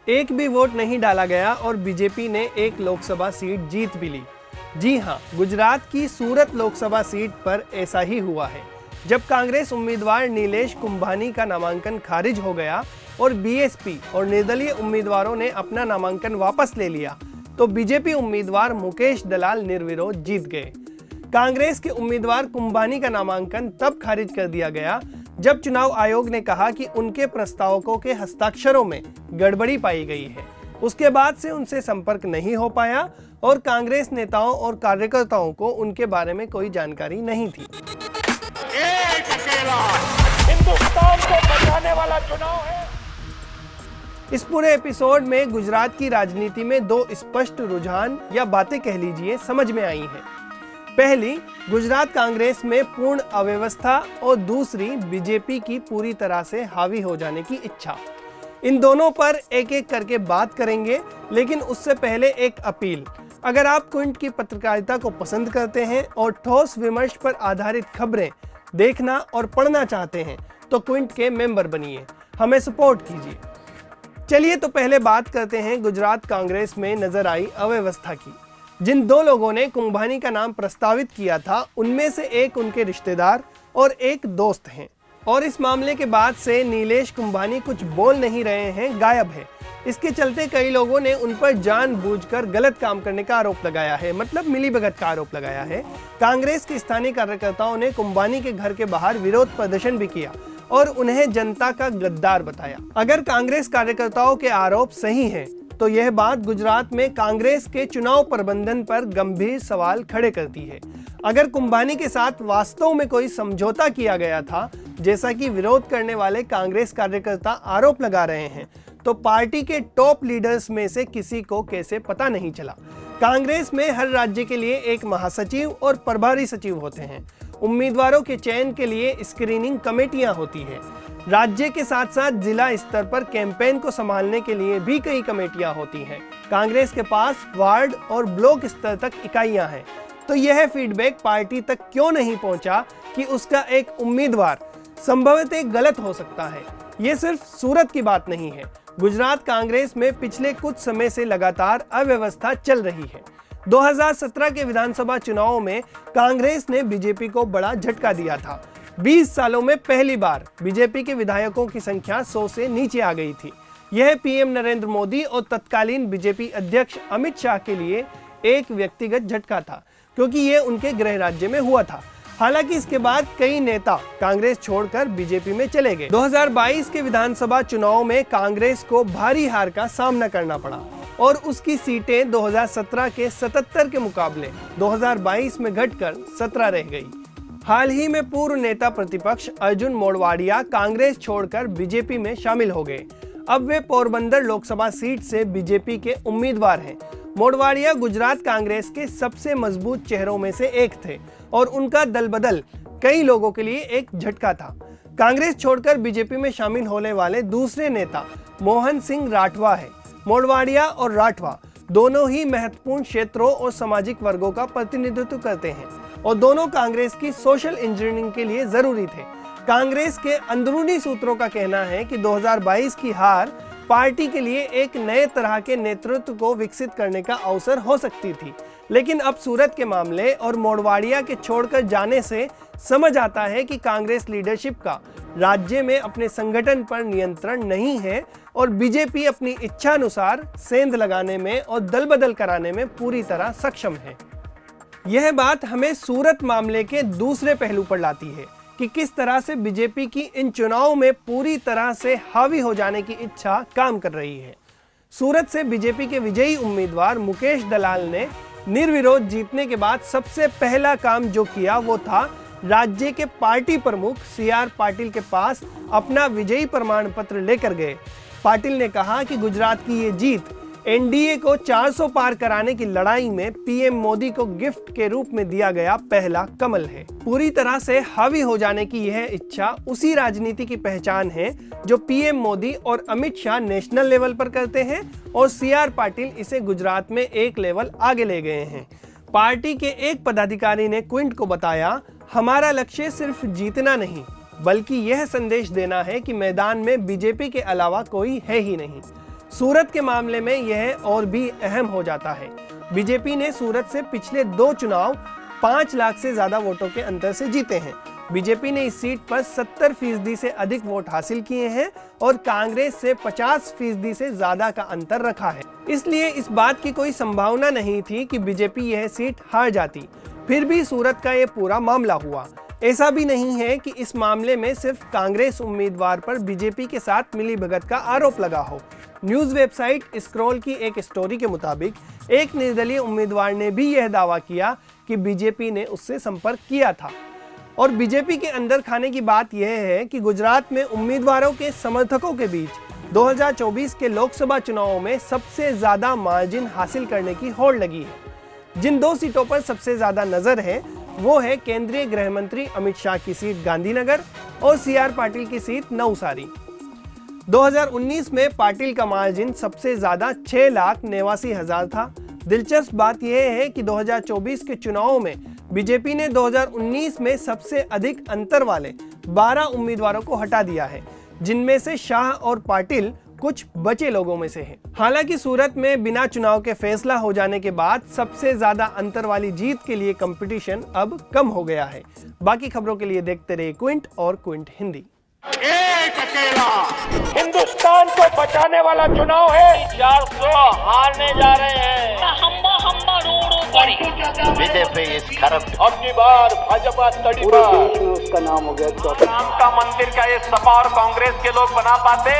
एक भी वोट नहीं डाला गया और बीजेपी ने एक लोकसभा सीट जीत भी ली। जी हां, गुजरात की सूरत लोकसभा सीट पर ऐसा ही हुआ है। जब कांग्रेस उम्मीदवार नीलेश कुंभानी का नामांकन खारिज हो गया और बीएसपी और निर्दलीय उम्मीदवारों ने अपना नामांकन वापस ले लिया, तो बीजेपी उम्मीदवार मुकेश दलाल निर्विरोध जीत गए। कांग्रेस के उम्मीदवार कुंभानी का नामांकन तब खारिज कर दिया गया जब चुनाव आयोग ने कहा कि उनके प्रस्तावकों के हस्ताक्षरों में गड़बड़ी पाई गई है। उसके बाद से उनसे संपर्क नहीं हो पाया और कांग्रेस नेताओं और कार्यकर्ताओं को उनके बारे में कोई जानकारी नहीं थी। एक अकेला हिंदुस्तान को बचाने वाला चुनाव है। इस पूरे एपिसोड में गुजरात की राजनीति में दो स्पष्ट रुझान या बातें कह लीजिए समझ में आई हैं। पहली, गुजरात कांग्रेस में पूर्ण अव्यवस्था और दूसरी, बीजेपी की पूरी तरह से हावी हो जाने की इच्छा। इन दोनों पर एक एक करके बात करेंगे, लेकिन उससे पहले एक अपील। अगर आप क्विंट की पत्रकारिता को पसंद करते हैं और ठोस विमर्श पर आधारित खबरें देखना और पढ़ना चाहते हैं तो क्विंट के मेंबर बनिए, हमें सपोर्ट कीजिए। चलिए तो पहले बात करते हैं गुजरात कांग्रेस में नजर आई अव्यवस्था की। जिन दो लोगों ने कुंभानी का नाम प्रस्तावित किया था, उनमें से एक उनके रिश्तेदार और एक दोस्त हैं, और इस मामले के बाद से नीलेश कुंभानी कुछ बोल नहीं रहे हैं, गायब है। इसके चलते कई लोगों ने उन पर जानबूझकर गलत काम करने का आरोप लगाया है, मतलब मिलीभगत का आरोप लगाया है। कांग्रेस के स्थानीय कार्यकर्ताओं ने कुंभानी के घर के बाहर विरोध प्रदर्शन भी किया और उन्हें जनता का गद्दार बताया। अगर कांग्रेस कार्यकर्ताओं के आरोप सही हैं, तो यह बात गुजरात में कांग्रेस के चुनाव प्रबंधन पर गंभीर सवाल खड़े करती है। अगर कुंभानी के साथ वास्तव में कोई समझौता किया गया था, जैसा कि विरोध करने वाले कांग्रेस कार्यकर्ता आरोप लगा रहे हैं, तो पार्टी के टॉप लीडर्स में से किसी को कैसे पता नहीं चला। कांग्रेस में हर राज्य के लिए एक महासचिव और प्रभारी सचिव होते हैं। उम्मीदवारों के चयन के लिए स्क्रीनिंग कमेटियां होती हैं। राज्य के साथ साथ जिला स्तर पर कैंपेन को संभालने के लिए भी कई कमेटियां होती हैं। कांग्रेस के पास वार्ड और ब्लॉक स्तर तक इकाइयां हैं। तो यह फीडबैक पार्टी तक क्यों नहीं पहुंचा कि उसका एक उम्मीदवार संभवतः गलत हो सकता है। ये सिर्फ सूरत की बात नहीं है। गुजरात कांग्रेस में पिछले कुछ समय से लगातार अव्यवस्था चल रही है। 2017 के विधानसभा चुनावों में कांग्रेस ने बीजेपी को बड़ा झटका दिया था। 20 सालों में पहली बार बीजेपी के विधायकों की संख्या 100 से नीचे आ गई थी। यह पीएम नरेंद्र मोदी और तत्कालीन बीजेपी अध्यक्ष अमित शाह के लिए एक व्यक्तिगत झटका था, क्योंकि ये उनके गृह राज्य में हुआ था। हालांकि इसके बाद कई नेता कांग्रेस छोड़कर बीजेपी में चले गए। 2022 के विधानसभा चुनाव में कांग्रेस को भारी हार का सामना करना पड़ा और उसकी सीटें 2017 के 77 के मुकाबले 2022 में घटकर 17 रह गई। हाल ही में पूर्व नेता प्रतिपक्ष अर्जुन मोढवाडिया कांग्रेस छोड़कर बीजेपी में शामिल हो गए। अब वे पोरबंदर लोकसभा सीट से बीजेपी के उम्मीदवार हैं। मोढवाडिया गुजरात कांग्रेस के सबसे मजबूत चेहरों में से एक थे और उनका दलबदल कई लोगों के लिए एक झटका था। कांग्रेस छोड़कर बीजेपी में शामिल होने वाले दूसरे नेता मोहन सिंह राठवा है। मोढवाडिया और राठवा दोनों ही महत्वपूर्ण क्षेत्रों और सामाजिक वर्गों का प्रतिनिधित्व करते हैं और दोनों कांग्रेस की सोशल इंजीनियरिंग के लिए जरूरी थे। कांग्रेस के अंदरूनी सूत्रों का कहना है कि 2022 की हार पार्टी के लिए एक नए तरह के नेतृत्व को विकसित करने का अवसर हो सकती थी, लेकिन अब सूरत के मामले और मोढवाडिया के छोड़कर जाने से समझ आता है कि कांग्रेस लीडरशिप का राज्य में अपने संगठन पर नियंत्रण नहीं है और बीजेपी अपनी इच्छानुसार सेंध लगाने में और दल बदल कराने में पूरी तरह सक्षम है। यह बात हमें सूरत मामले के दूसरे पहलू पर लाती है कि किस तरह से बीजेपी की इन चुनावों में पूरी तरह से हावी हो जाने की इच्छा काम कर रही है। सूरत से बीजेपी के विजयी उम्मीदवार मुकेश दलाल ने निर्विरोध जीतने के बाद सबसे पहला काम जो किया वो था राज्य के पार्टी प्रमुख CR पाटिल के पास अपना विजयी प्रमाण पत्र लेकर गए। पाटिल ने कहा कि गुजरात की ये जीत एनडीए को 400 पार कराने की लड़ाई में पीएम मोदी को गिफ्ट के रूप में दिया गया पहला कमल है। पूरी तरह से हावी हो जाने की यह इच्छा उसी राजनीति की पहचान है जो पीएम मोदी और अमित शाह नेशनल लेवल पर करते हैं और CR पाटिल इसे गुजरात में एक लेवल आगे ले गए हैं। पार्टी के एक पदाधिकारी ने क्विंट को बताया, हमारा लक्ष्य सिर्फ जीतना नहीं बल्कि यह संदेश देना है कि मैदान में बीजेपी के अलावा कोई है ही नहीं। सूरत के मामले में यह और भी अहम हो जाता है। बीजेपी ने सूरत से पिछले 2 चुनाव 5 लाख से ज्यादा वोटों के अंतर से जीते हैं। बीजेपी ने इस सीट पर 70% से अधिक वोट हासिल किए हैं और कांग्रेस से 50% से ज्यादा का अंतर रखा है। इसलिए इस बात की कोई संभावना नहीं थी कि बीजेपी यह सीट हार जाती। फिर भी सूरत का ये पूरा मामला हुआ। ऐसा भी नहीं है कि इस मामले में सिर्फ कांग्रेस उम्मीदवार पर बीजेपी के साथ मिलीभगत का आरोप लगा हो। न्यूज वेबसाइट स्क्रॉल की एक स्टोरी के मुताबिक एक निर्दलीय उम्मीदवार ने भी यह दावा किया कि बीजेपी ने उससे संपर्क किया था। और बीजेपी के अंदर खाने की बात यह है कि गुजरात में उम्मीदवारों के समर्थकों के बीच 2024 के लोकसभा चुनावों में सबसे ज्यादा मार्जिन हासिल करने की होड़ लगी है। जिन 2 सीटों पर सबसे ज्यादा नजर है वो है केंद्रीय गृह मंत्री अमित शाह की सीट गांधीनगर और CR पाटिल की सीट नवसारी। 2019 में पाटिल का मार्जिन सबसे ज्यादा 6,89,000 था। दिलचस्प बात यह है कि 2024 के चुनावों में बीजेपी ने 2019 में सबसे अधिक अंतर वाले 12 उम्मीदवारों को हटा दिया है, जिनमें से शाह और पाटिल कुछ बचे लोगों में से हैं। हालांकि सूरत में बिना चुनाव के फैसला हो जाने के बाद सबसे ज्यादा अंतर वाली जीत के लिए कंपटीशन अब कम हो गया है। बाकी खबरों के लिए देखते रहिए क्विंट और क्विंट हिंदी। एक अकेला हिंदुस्तान को बचाने वाला चुनाव है। 400 हारने जा रहे हैं। बीजेपी इस खरब अब की बार भाजपा तड़ीपा उसका नाम हो गया राम का मंदिर का ये सपा और कांग्रेस के लोग बना पाते।